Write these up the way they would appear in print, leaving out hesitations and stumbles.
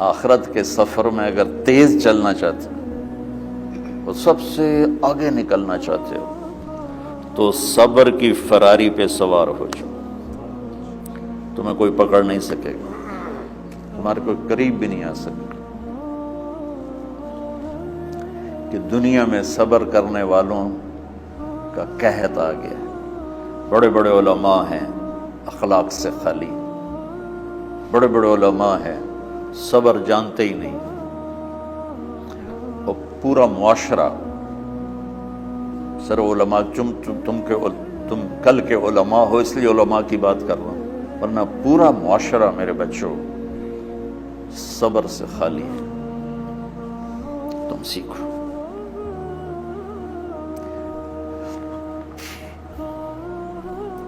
آخرت کے سفر میں اگر تیز چلنا چاہتے ہو، سب سے آگے نکلنا چاہتے ہو، تو صبر کی فراری پہ سوار ہو جاؤ. تمہیں کوئی پکڑ نہیں سکے گا، تمہارے کوئی قریب بھی نہیں آ سکے. کہ دنیا میں صبر کرنے والوں کا قحط آ گیا. بڑے بڑے علماء ہیں اخلاق سے خالی، بڑے بڑے علماء ہیں صبر جانتے ہی نہیں، اور پورا معاشرہ سر علماء تم کل کے علماء ہو اس لیے علماء کی بات کر رہا ہوں، ورنہ پورا معاشرہ میرے بچوں صبر سے خالی ہے. تم سیکھو.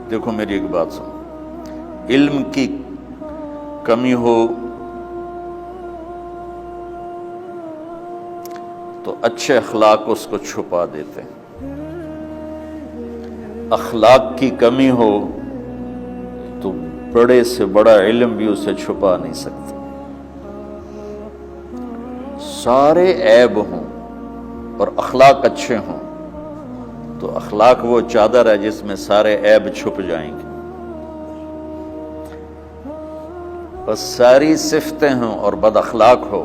دیکھو میری ایک بات سنو، علم کی کمی ہو تو اچھے اخلاق اس کو چھپا دیتے ہیں، اخلاق کی کمی ہو تو بڑے سے بڑا علم بھی اسے چھپا نہیں سکتا. سارے عیب ہوں اور اخلاق اچھے ہوں تو اخلاق وہ چادر ہے جس میں سارے عیب چھپ جائیں گے. بس ساری صفتیں ہوں اور بد اخلاق ہو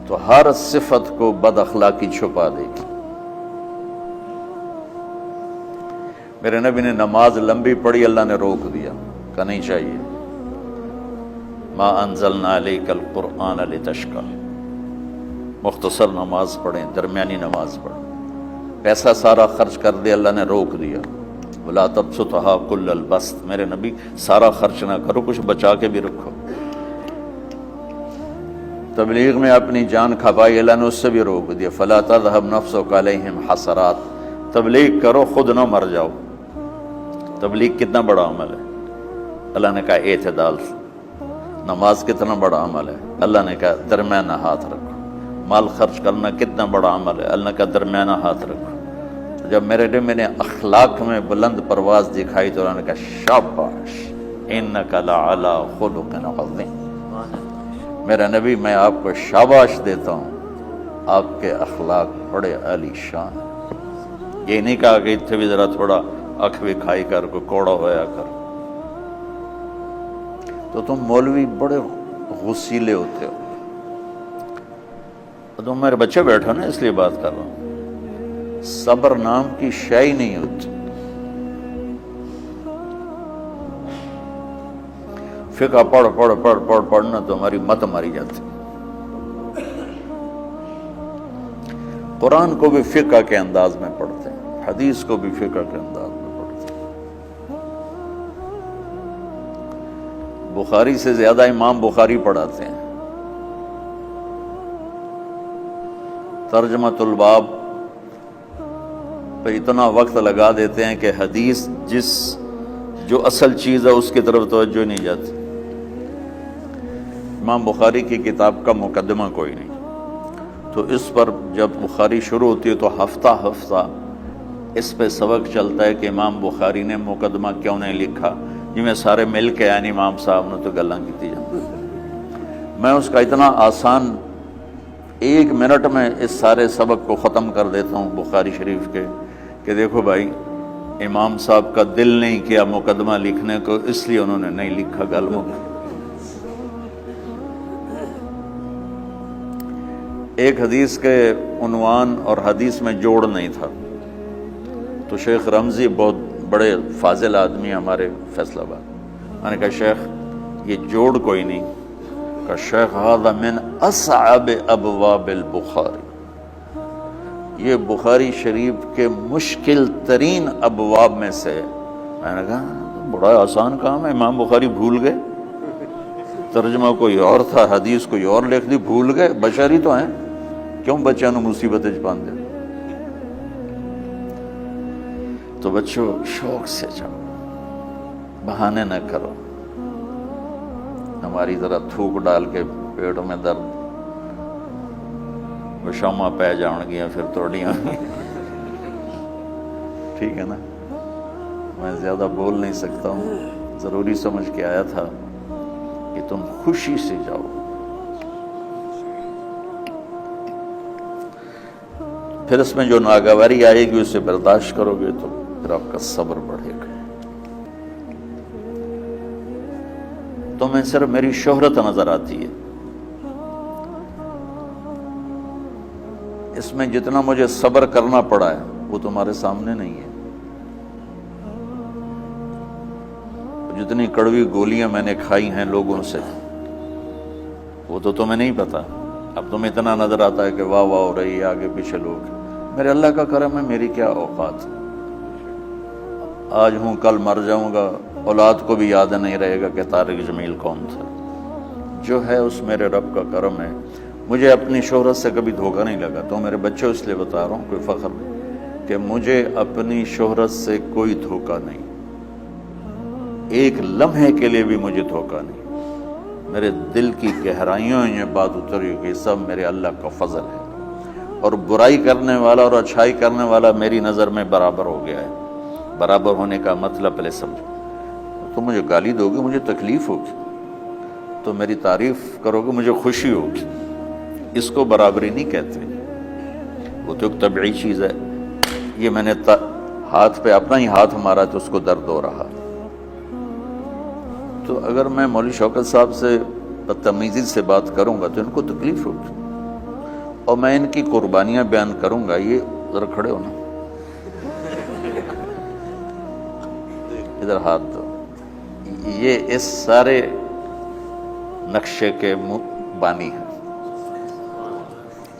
تو ہر صفت کو بد اخلاقی چھپا دے گی. میرے نبی نے نماز لمبی پڑھی، اللہ نے روک دیا، کہا نہیں چاہیے. ما انزلنا علیک القرآن لتشقی، مختصر نماز پڑھیں، درمیانی نماز پڑھیں. پیسہ سارا خرچ کر دیا، اللہ نے روک دیا. ولا تبسطھا کل البسط، میرے نبی سارا خرچ نہ کرو، کچھ بچا کے بھی رکھو. تبلیغ میں اپنی جان کھپائی، اللہ نے اس سے بھی روک دیا. فلا تذهب نفسک علیہم حسرات، تبلیغ کرو خود نہ مر جاؤ. تبلیغ کتنا بڑا عمل ہے، اللہ نے کہا اعتدال سے. نماز کتنا بڑا عمل ہے، اللہ نے کہا درمیانہ ہاتھ رکھو. مال خرچ کرنا کتنا بڑا عمل ہے، اللہ نے کہا درمیانہ ہاتھ رکھو. جب میرے نبی میں نے اخلاق میں بلند پرواز دکھائی تو اللہ نے کہا شاباش انک لعلی خلق عظیم. میرا نبی میں آپ کو شاباش دیتا ہوں، آپ کے اخلاق بڑے عالی شان. یہ نہیں کہا کہ اتنے بھی ذرا تھوڑا اکھ بھی کھائی کر، کوئی کوڑا ہویا کر. تو تم مولوی بڑے غسیلے ہوتے ہو. تم میرے بچے بیٹھو نا، اس لیے بات کر رہا ہوں. صبر نام کی شے ہی نہیں ہوتی. فقہ پڑھنا تو ہماری مت ماری جاتی. قرآن کو بھی فقہ کے انداز میں پڑھتے ہیں، حدیث کو بھی فقہ کے انداز میں پڑھتے ہیں. بخاری سے زیادہ امام بخاری پڑھاتے ہیں. ترجمۃ الباب پہ اتنا وقت لگا دیتے ہیں کہ حدیث جو اصل چیز ہے اس کی طرف توجہ نہیں جاتی. امام بخاری کی کتاب کا مقدمہ کوئی نہیں، تو اس پر جب بخاری شروع ہوتی ہے تو ہفتہ ہفتہ اس پہ سبق چلتا ہے کہ امام بخاری نے مقدمہ کیوں نہیں لکھا. جی میں سارے مل کے یعنی امام صاحب نے تو گلاں کی جاتی. میں اس کا اتنا آسان 1 منٹ میں اس سارے سبق کو ختم کر دیتا ہوں بخاری شریف کے، کہ دیکھو بھائی امام صاحب کا دل نہیں کیا مقدمہ لکھنے کو، اس لیے انہوں نے نہیں لکھا. گل ہو ایک حدیث کے عنوان اور حدیث میں جوڑ نہیں تھا، تو شیخ رمزی بہت بڑے فاضل آدمی ہمارے فیصل آباد، میں نے کہا شیخ یہ جوڑ کوئی نہیں. کہ شیخ ھذا من اصعب ابواب البخاری، یہ بخاری شریف کے مشکل ترین ابواب میں سے. میں نے کہا بڑا آسان کام ہے، امام بخاری بھول گئے، ترجمہ کوئی اور تھا، حدیث کوئی اور لکھ دی، بھول گئے. بشری تو ہیں، کیوں بچوں نے مصیبت پان دے. تو بچوں شوق سے جاؤ، بہانے نہ کرو. ہماری ذرا تھوک ڈال کے پیٹ میں درد، وہ شامہ پہ جان گیا پھر توڑیاں. ٹھیک ہے نا، میں زیادہ بول نہیں سکتا ہوں، ضروری سمجھ کے آیا تھا کہ تم خوشی سے جاؤ، پھر اس میں جو ناگواری آئے گی اسے برداشت کرو گے تو پھر آپ کا صبر بڑھے گا. تمہیں صرف میری شہرت نظر آتی ہے. اس میں جتنا مجھے صبر کرنا پڑا ہے وہ تمہارے سامنے نہیں ہے. جتنی کڑوی گولیاں میں نے کھائی ہیں لوگوں سے وہ تو تمہیں نہیں پتا. اب تمہیں اتنا نظر آتا ہے کہ واہ واہ ہو رہی ہے آگے پیچھے لوگ. میرے اللہ کا کرم ہے, میری کیا اوقات. آج ہوں کل مر جاؤں گا, اولاد کو بھی یاد نہیں رہے گا کہ طارق جمیل کون تھا. جو ہے اس میرے رب کا کرم ہے. مجھے اپنی شہرت سے کبھی دھوکہ نہیں لگا. تو میرے بچوں اس لیے بتا رہا ہوں, کوئی فخر نہیں, کہ مجھے اپنی شہرت سے کوئی دھوکہ نہیں. ایک لمحے کے لیے بھی مجھے دھوکہ نہیں. میرے دل کی گہرائیوں یہ بات اتری کہ سب میرے اللہ کا فضل ہے. اور برائی کرنے والا اور اچھائی کرنے والا میری نظر میں برابر ہو گیا ہے. برابر ہونے کا مطلب پہلے سمجھو. تم مجھے گالی دو گے مجھے تکلیف ہوگی, تو میری تعریف کرو گے مجھے خوشی ہوگی. اس کو برابری نہیں کہتے, وہ تو ایک طبعی چیز ہے. یہ میں نے ہاتھ پہ اپنا ہی ہاتھ مارا تو اس کو درد ہو رہا. تو اگر میں مولوی شوکت صاحب سے بدتمیزی سے بات کروں گا تو ان کو تکلیف ہوگی, اور میں ان کی قربانیاں بیان کروں گا. یہ ذرا کھڑے ہو نا, ادھر ہاتھ دو. یہ اس سارے نقشے کے بانی ہیں.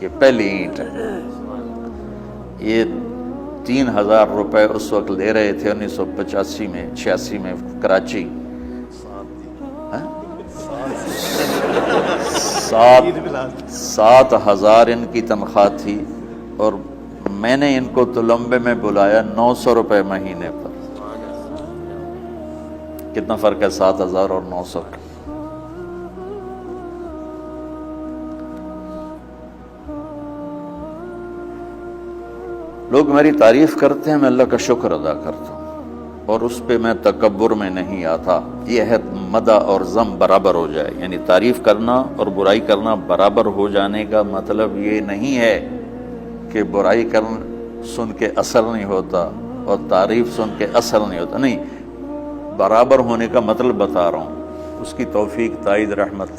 یہ پہلی اینٹ ہے. یہ 3000 روپے اس وقت لے رہے تھے 1985 میں 86 میں کراچی. 7,000 ان کی تنخواہ تھی, اور میں نے ان کو تلمبے میں بلایا 900 روپے مہینے پر. کتنا فرق ہے 7,000 اور 900 کا. لوگ میری تعریف کرتے ہیں, میں اللہ کا شکر ادا کرتا ہوں, اور اس پہ میں تکبر میں نہیں آتا. یہ ہے مدح اور ذم برابر ہو جائے. یعنی تعریف کرنا اور برائی کرنا برابر ہو جانے کا مطلب یہ نہیں ہے کہ برائی سن کے اثر نہیں ہوتا اور تعریف سن کے اثر نہیں ہوتا. نہیں, برابر ہونے کا مطلب بتا رہا ہوں. اس کی توفیق, تائید, رحمت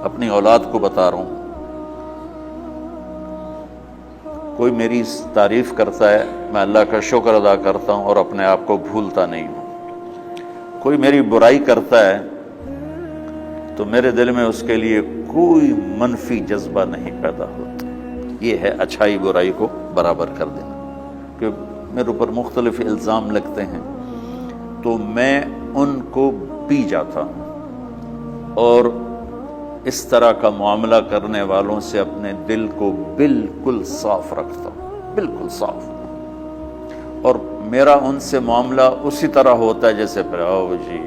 اپنی اولاد کو بتا رہا ہوں. کوئی میری تعریف کرتا ہے, میں اللہ کا شکر ادا کرتا ہوں اور اپنے آپ کو بھولتا نہیں ہوں. کوئی میری برائی کرتا ہے تو میرے دل میں اس کے لیے کوئی منفی جذبہ نہیں پیدا ہوتا. یہ ہے اچھائی برائی کو برابر کر دینا. کہ میرے اوپر مختلف الزام لگتے ہیں تو میں ان کو پی جاتا ہوں, اور اس طرح کا معاملہ کرنے والوں سے اپنے دل کو بالکل صاف رکھتا ہوں, بالکل صاف. اور میرا ان سے معاملہ اسی طرح ہوتا ہے جیسے پھر آؤ جی,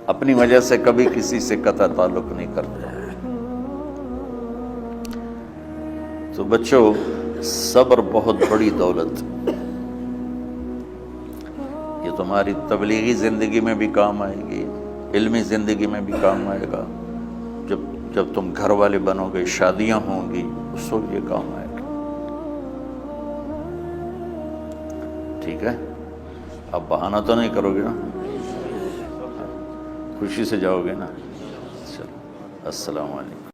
اپنی وجہ سے کبھی کسی سے قطع تعلق نہیں کرتا. تو بچوں, صبر بہت بڑی دولت. یہ تمہاری تبلیغی زندگی میں بھی کام آئے گی, علمی زندگی میں بھی کام آئے گا. جب تم گھر والے بنو گے, شادیاں ہوں گی, اس وقت یہ کام آئے گا. ٹھیک ہے, اب بہانہ تو نہیں کرو گے نا, خوشی سے جاؤ گے نا. چلو, السلام علیکم.